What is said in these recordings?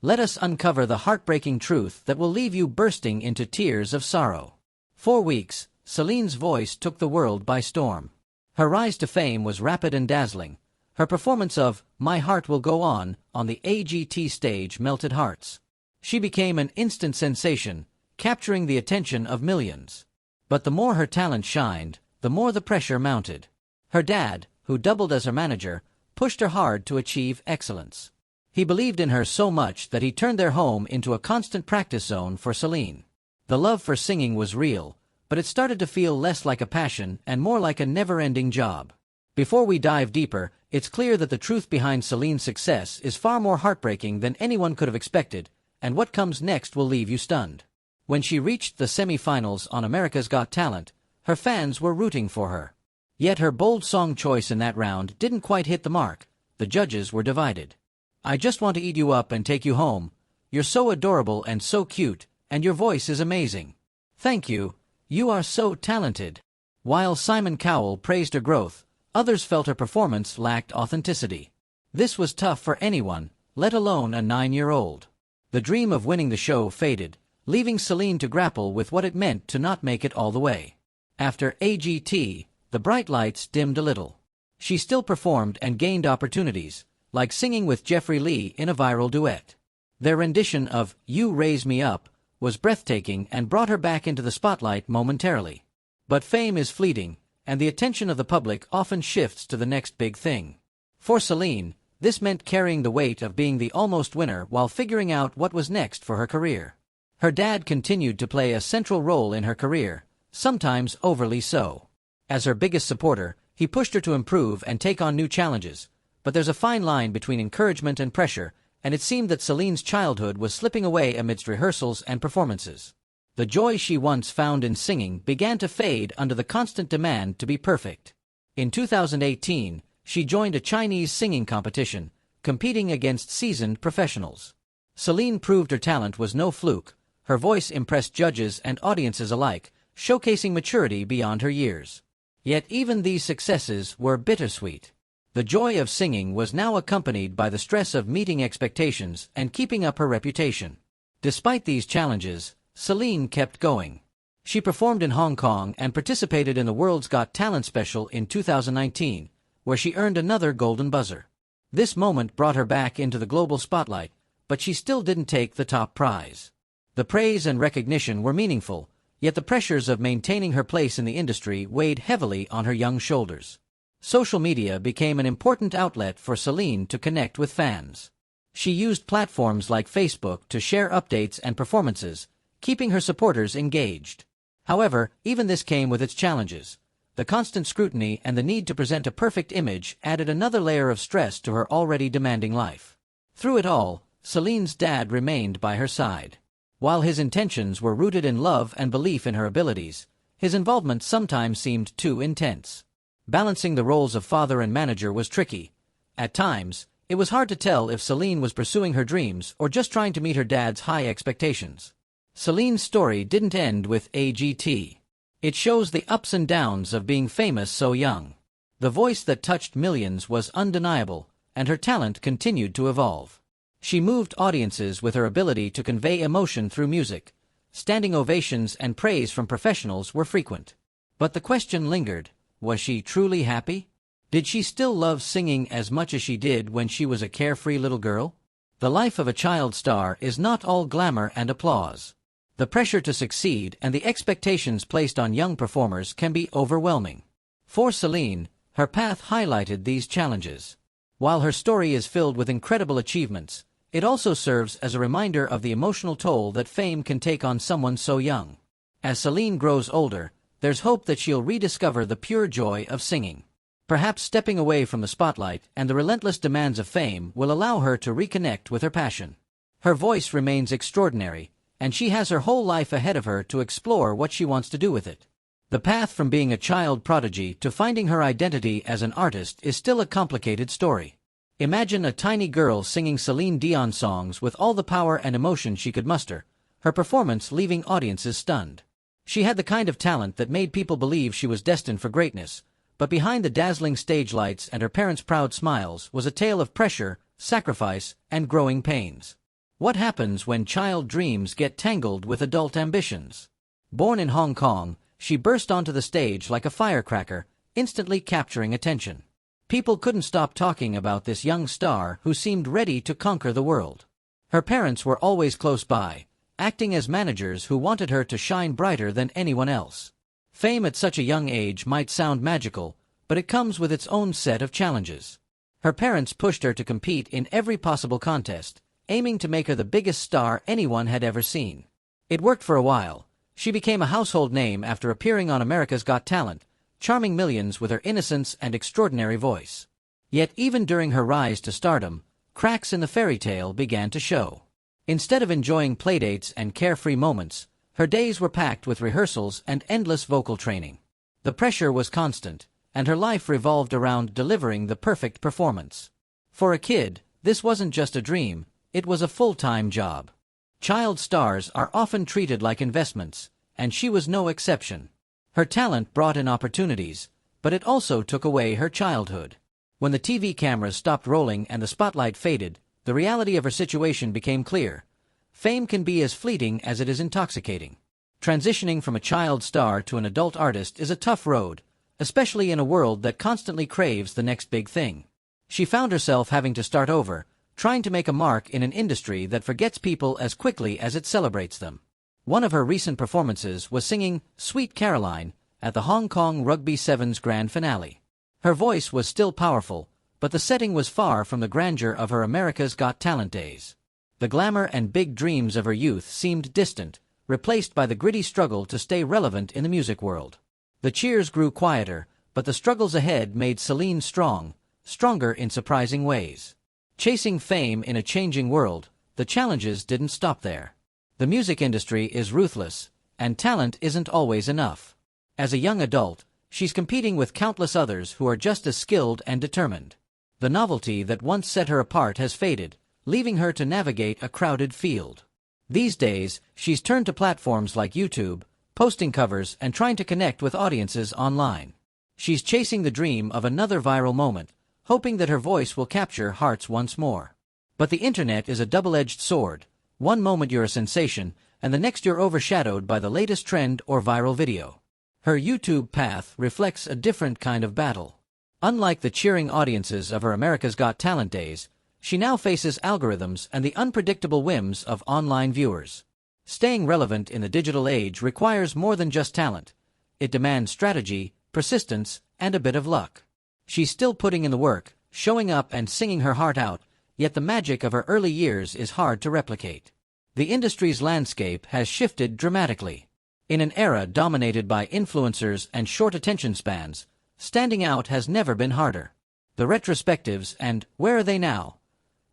Let us uncover the heartbreaking truth that will leave you bursting into tears of sorrow. 4 weeks, Celine's voice took the world by storm. Her rise to fame was rapid and dazzling. Her performance of My Heart Will Go On the AGT stage melted hearts. She became an instant sensation, capturing the attention of millions. But the more her talent shined, the more the pressure mounted. Her dad, who doubled as her manager, pushed her hard to achieve excellence. He believed in her so much that he turned their home into a constant practice zone for Celine. The love for singing was real, but it started to feel less like a passion and more like a never-ending job. Before we dive deeper, it's clear that the truth behind Celine's success is far more heartbreaking than anyone could have expected, and what comes next will leave you stunned. When she reached the semi-finals on America's Got Talent, her fans were rooting for her. Yet her bold song choice in that round didn't quite hit the mark. The judges were divided. I just want to eat you up and take you home. You're so adorable and so cute, and your voice is amazing. Thank you. You are so talented. While Simon Cowell praised her growth, others felt her performance lacked authenticity. This was tough for anyone, let alone a 9-year-old. The dream of winning the show faded, leaving Celine to grapple with what it meant to not make it all the way. After AGT, the bright lights dimmed a little. She still performed and gained opportunities, like singing with Jeffrey Lee in a viral duet. Their rendition of You Raise Me Up was breathtaking and brought her back into the spotlight momentarily. But fame is fleeting, and the attention of the public often shifts to the next big thing. For Celine, this meant carrying the weight of being the almost winner while figuring out what was next for her career. Her dad continued to play a central role in her career, sometimes overly so. As her biggest supporter, he pushed her to improve and take on new challenges. But there's a fine line between encouragement and pressure, and it seemed that Celine's childhood was slipping away amidst rehearsals and performances. The joy she once found in singing began to fade under the constant demand to be perfect. In 2018, she joined a Chinese singing competition, competing against seasoned professionals. Celine proved her talent was no fluke. Her voice impressed judges and audiences alike, showcasing maturity beyond her years. Yet even these successes were bittersweet. The joy of singing was now accompanied by the stress of meeting expectations and keeping up her reputation. Despite these challenges, Celine kept going. She performed in Hong Kong and participated in the World's Got Talent special in 2019, where she earned another golden buzzer. This moment brought her back into the global spotlight, but she still didn't take the top prize. The praise and recognition were meaningful, yet the pressures of maintaining her place in the industry weighed heavily on her young shoulders. Social media became an important outlet for Celine to connect with fans. She used platforms like Facebook to share updates and performances, keeping her supporters engaged. However, even this came with its challenges. The constant scrutiny and the need to present a perfect image added another layer of stress to her already demanding life. Through it all, Celine's dad remained by her side. While his intentions were rooted in love and belief in her abilities, his involvement sometimes seemed too intense. Balancing the roles of father and manager was tricky. At times, it was hard to tell if Celine was pursuing her dreams or just trying to meet her dad's high expectations. Celine's story didn't end with AGT. It shows the ups and downs of being famous so young. The voice that touched millions was undeniable, and her talent continued to evolve. She moved audiences with her ability to convey emotion through music. Standing ovations and praise from professionals were frequent. But the question lingered. Was she truly happy? Did she still love singing as much as she did when she was a carefree little girl? The life of a child star is not all glamour and applause. The pressure to succeed and the expectations placed on young performers can be overwhelming. For Celine, her path highlighted these challenges. While her story is filled with incredible achievements, it also serves as a reminder of the emotional toll that fame can take on someone so young. As Celine grows older, there's hope that she'll rediscover the pure joy of singing. Perhaps stepping away from the spotlight and the relentless demands of fame will allow her to reconnect with her passion. Her voice remains extraordinary, and she has her whole life ahead of her to explore what she wants to do with it. The path from being a child prodigy to finding her identity as an artist is still a complicated story. Imagine a tiny girl singing Celine Dion songs with all the power and emotion she could muster, her performance leaving audiences stunned. She had the kind of talent that made people believe she was destined for greatness, but behind the dazzling stage lights and her parents' proud smiles was a tale of pressure, sacrifice, and growing pains. What happens when child dreams get tangled with adult ambitions? Born in Hong Kong, she burst onto the stage like a firecracker, instantly capturing attention. People couldn't stop talking about this young star who seemed ready to conquer the world. Her parents were always close by, acting as managers who wanted her to shine brighter than anyone else. Fame at such a young age might sound magical, but it comes with its own set of challenges. Her parents pushed her to compete in every possible contest, aiming to make her the biggest star anyone had ever seen. It worked for a while. She became a household name after appearing on America's Got Talent, charming millions with her innocence and extraordinary voice. Yet even during her rise to stardom, cracks in the fairy tale began to show. Instead of enjoying playdates and carefree moments, her days were packed with rehearsals and endless vocal training. The pressure was constant, and her life revolved around delivering the perfect performance. For a kid, this wasn't just a dream, it was a full-time job. Child stars are often treated like investments, and she was no exception. Her talent brought in opportunities, but it also took away her childhood. When the TV cameras stopped rolling and the spotlight faded, the reality of her situation became clear. Fame can be as fleeting as it is intoxicating. Transitioning from a child star to an adult artist is a tough road, especially in a world that constantly craves the next big thing. She found herself having to start over, trying to make a mark in an industry that forgets people as quickly as it celebrates them. One of her recent performances was singing Sweet Caroline at the Hong Kong Rugby Sevens grand finale. Her voice was still powerful, but the setting was far from the grandeur of her America's Got Talent days. The glamour and big dreams of her youth seemed distant, replaced by the gritty struggle to stay relevant in the music world. The cheers grew quieter, but the struggles ahead made Celine stronger in surprising ways. Chasing fame in a changing world, the challenges didn't stop there. The music industry is ruthless, and talent isn't always enough. As a young adult, she's competing with countless others who are just as skilled and determined. The novelty that once set her apart has faded, leaving her to navigate a crowded field. These days, she's turned to platforms like YouTube, posting covers and trying to connect with audiences online. She's chasing the dream of another viral moment, hoping that her voice will capture hearts once more. But the internet is a double-edged sword. One moment you're a sensation, and the next you're overshadowed by the latest trend or viral video. Her YouTube path reflects a different kind of battle. Unlike the cheering audiences of her America's Got Talent days, she now faces algorithms and the unpredictable whims of online viewers. Staying relevant in the digital age requires more than just talent. It demands strategy, persistence, and a bit of luck. She's still putting in the work, showing up and singing her heart out, yet the magic of her early years is hard to replicate. The industry's landscape has shifted dramatically. In an era dominated by influencers and short attention spans, standing out has never been harder. The retrospectives and "Where Are They Now?"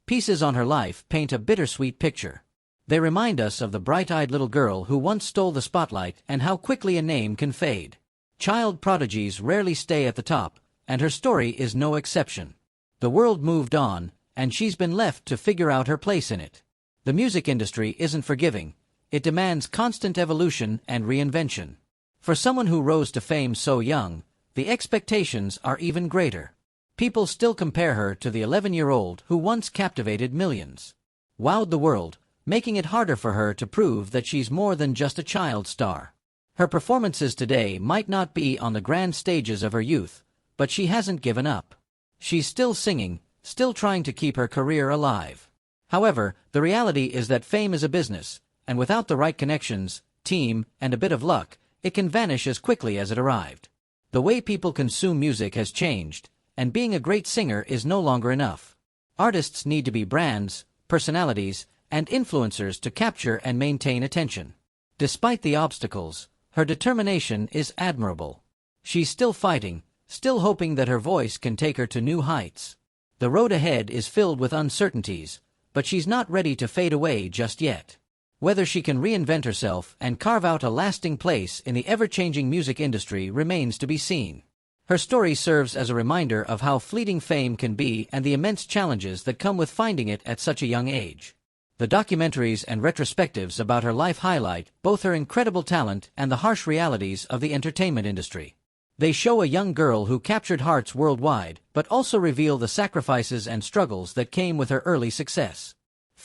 pieces on her life paint a bittersweet picture. They remind us of the bright-eyed little girl who once stole the spotlight and how quickly a name can fade. Child prodigies rarely stay at the top, and her story is no exception. The world moved on, and she's been left to figure out her place in it. The music industry isn't forgiving. It demands constant evolution and reinvention. For someone who rose to fame so young, the expectations are even greater. People still compare her to the 11-year-old who once captivated millions. Wowed the world, making it harder for her to prove that she's more than just a child star. Her performances today might not be on the grand stages of her youth, but she hasn't given up. She's still singing, still trying to keep her career alive. However, the reality is that fame is a business, and without the right connections, team, and a bit of luck, it can vanish as quickly as it arrived. The way people consume music has changed, and being a great singer is no longer enough. Artists need to be brands, personalities, and influencers to capture and maintain attention. Despite the obstacles, her determination is admirable. She's still fighting, still hoping that her voice can take her to new heights. The road ahead is filled with uncertainties, but she's not ready to fade away just yet. Whether she can reinvent herself and carve out a lasting place in the ever-changing music industry remains to be seen. Her story serves as a reminder of how fleeting fame can be and the immense challenges that come with finding it at such a young age. The documentaries and retrospectives about her life highlight both her incredible talent and the harsh realities of the entertainment industry. They show a young girl who captured hearts worldwide, but also reveal the sacrifices and struggles that came with her early success.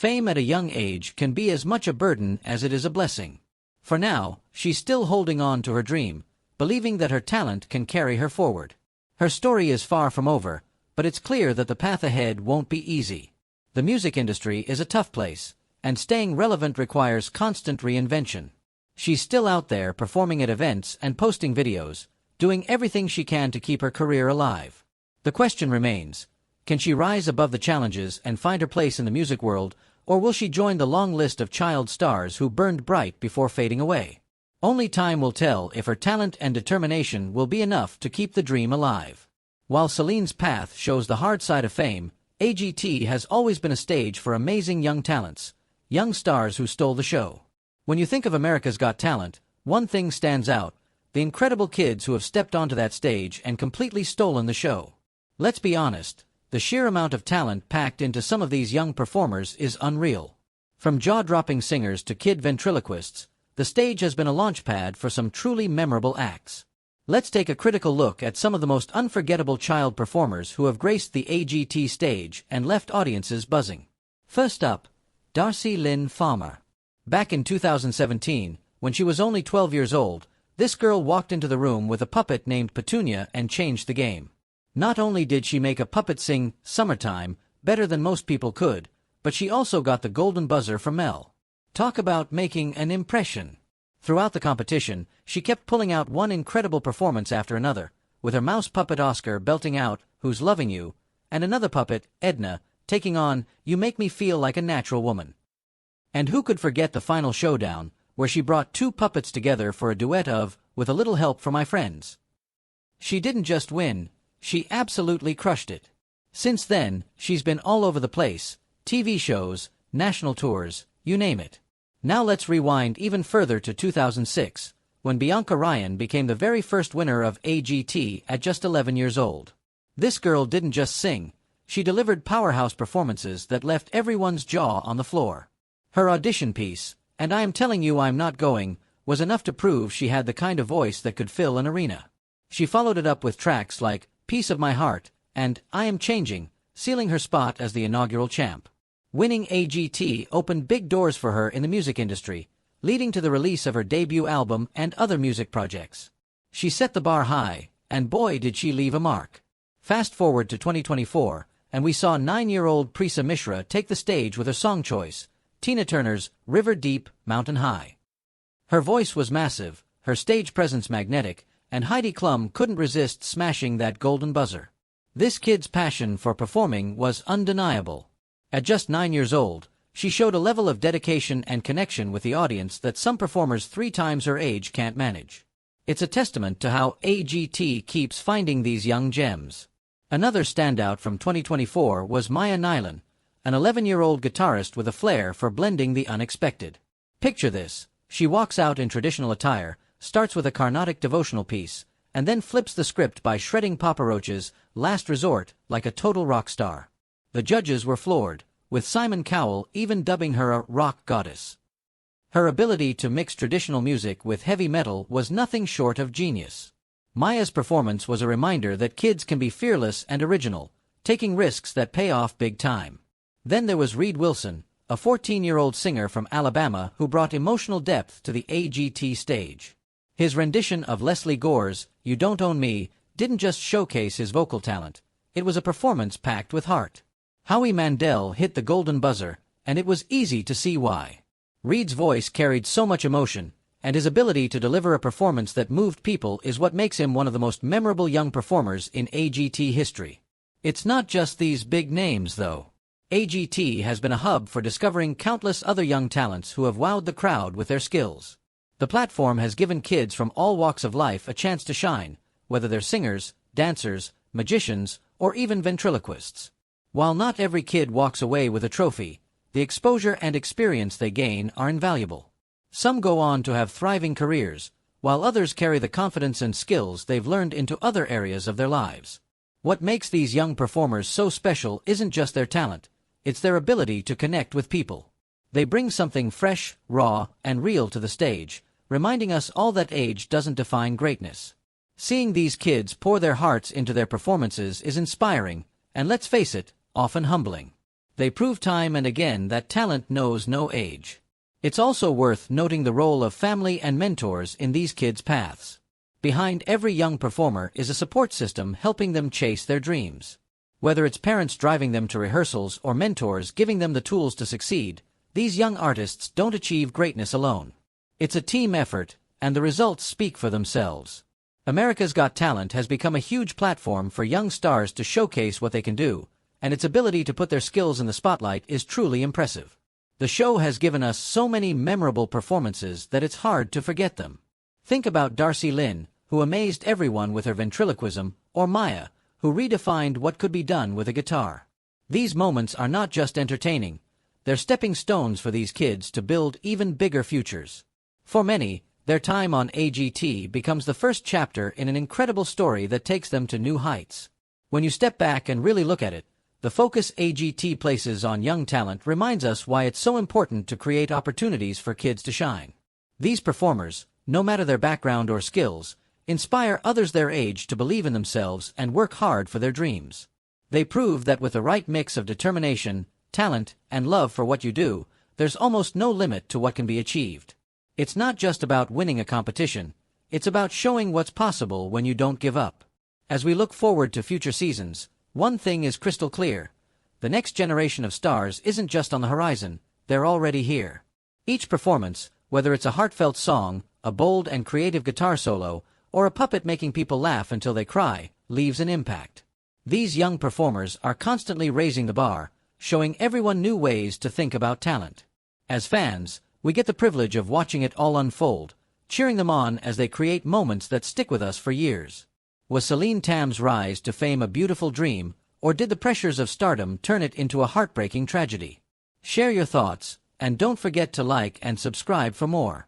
Fame at a young age can be as much a burden as it is a blessing. For now, she's still holding on to her dream, believing that her talent can carry her forward. Her story is far from over, but it's clear that the path ahead won't be easy. The music industry is a tough place, and staying relevant requires constant reinvention. She's still out there performing at events and posting videos, doing everything she can to keep her career alive. The question remains, can she rise above the challenges and find her place in the music world, or will she join the long list of child stars who burned bright before fading away? Only time will tell if her talent and determination will be enough to keep the dream alive. While Celine's path shows the hard side of fame, AGT has always been a stage for amazing young talents, young stars who stole the show. When you think of America's Got Talent, one thing stands out: the incredible kids who have stepped onto that stage and completely stolen the show. Let's be honest, the sheer amount of talent packed into some of these young performers is unreal. From jaw-dropping singers to kid ventriloquists, the stage has been a launchpad for some truly memorable acts. Let's take a critical look at some of the most unforgettable child performers who have graced the AGT stage and left audiences buzzing. First up, Celine Tam. Back in 2017, when she was only 12 years old, this girl walked into the room with a puppet named Petunia and changed the game. Not only did she make a puppet sing "Summertime" better than most people could, but she also got the golden buzzer from Mel. Talk about making an impression. Throughout the competition, she kept pulling out one incredible performance after another, with her mouse puppet Oscar belting out "Who's Loving You," and another puppet, Edna, taking on "You Make Me Feel Like a Natural Woman." And who could forget the final showdown, where she brought two puppets together for a duet of "With a Little Help from My Friends." She didn't just win, she absolutely crushed it. Since then, she's been all over the place, TV shows, national tours, you name it. Now let's rewind even further to 2006, when Bianca Ryan became the very first winner of AGT at just 11 years old. This girl didn't just sing, she delivered powerhouse performances that left everyone's jaw on the floor. Her audition piece, "And I Am Telling You I'm Not Going," was enough to prove she had the kind of voice that could fill an arena. She followed it up with tracks like "Piece of My Heart" and "I Am Changing," sealing her spot as the inaugural champ. Winning AGT opened big doors for her in the music industry, leading to the release of her debut album and other music projects. She set the bar high, and boy did she leave a mark. Fast forward to 2024, and we saw 9-year-old Prisa Mishra take the stage with her song choice, Tina Turner's "River Deep, Mountain High." Her voice was massive, her stage presence magnetic, and Heidi Klum couldn't resist smashing that golden buzzer. This kid's passion for performing was undeniable. At just 9 years old, she showed a level of dedication and connection with the audience that some performers 3 times her age can't manage. It's a testament to how AGT keeps finding these young gems. Another standout from 2024 was Maya Nylan, an 11-year-old guitarist with a flair for blending the unexpected. Picture this: she walks out in traditional attire, starts with a Carnatic devotional piece, and then flips the script by shredding Papa Roach's "Last Resort" like a total rock star. The judges were floored, with Simon Cowell even dubbing her a rock goddess. Her ability to mix traditional music with heavy metal was nothing short of genius. Maya's performance was a reminder that kids can be fearless and original, taking risks that pay off big time. Then there was Reed Wilson, a 14-year-old singer from Alabama who brought emotional depth to the AGT stage. His rendition of Leslie Gore's "You Don't Own Me" didn't just showcase his vocal talent, it was a performance packed with heart. Howie Mandel hit the golden buzzer, and it was easy to see why. Reed's voice carried so much emotion, and his ability to deliver a performance that moved people is what makes him one of the most memorable young performers in AGT history. It's not just these big names, though. AGT has been a hub for discovering countless other young talents who have wowed the crowd with their skills. The platform has given kids from all walks of life a chance to shine, whether they're singers, dancers, magicians, or even ventriloquists. While not every kid walks away with a trophy, the exposure and experience they gain are invaluable. Some go on to have thriving careers, while others carry the confidence and skills they've learned into other areas of their lives. What makes these young performers so special isn't just their talent, it's their ability to connect with people. They bring something fresh, raw, and real to the stage, reminding us all that age doesn't define greatness. Seeing these kids pour their hearts into their performances is inspiring, and let's face it, often humbling. They prove time and again that talent knows no age. It's also worth noting the role of family and mentors in these kids' paths. Behind every young performer is a support system helping them chase their dreams. Whether it's parents driving them to rehearsals or mentors giving them the tools to succeed, these young artists don't achieve greatness alone. It's a team effort, and the results speak for themselves. America's Got Talent has become a huge platform for young stars to showcase what they can do, and its ability to put their skills in the spotlight is truly impressive. The show has given us so many memorable performances that it's hard to forget them. Think about Darcy Lynn, who amazed everyone with her ventriloquism, or Maya, who redefined what could be done with a guitar. These moments are not just entertaining, they're stepping stones for these kids to build even bigger futures. For many, their time on AGT becomes the first chapter in an incredible story that takes them to new heights. When you step back and really look at it, the focus AGT places on young talent reminds us why it's so important to create opportunities for kids to shine. These performers, no matter their background or skills, inspire others their age to believe in themselves and work hard for their dreams. They prove that with the right mix of determination, talent, and love for what you do, there's almost no limit to what can be achieved. It's not just about winning a competition, it's about showing what's possible when you don't give up. As we look forward to future seasons, one thing is crystal clear. The next generation of stars isn't just on the horizon, they're already here. Each performance, whether it's a heartfelt song, a bold and creative guitar solo, or a puppet making people laugh until they cry, leaves an impact. These young performers are constantly raising the bar, showing everyone new ways to think about talent. As fans, we get the privilege of watching it all unfold, cheering them on as they create moments that stick with us for years. Was Celine Tam's rise to fame a beautiful dream, or did the pressures of stardom turn it into a heartbreaking tragedy? Share your thoughts, and don't forget to like and subscribe for more.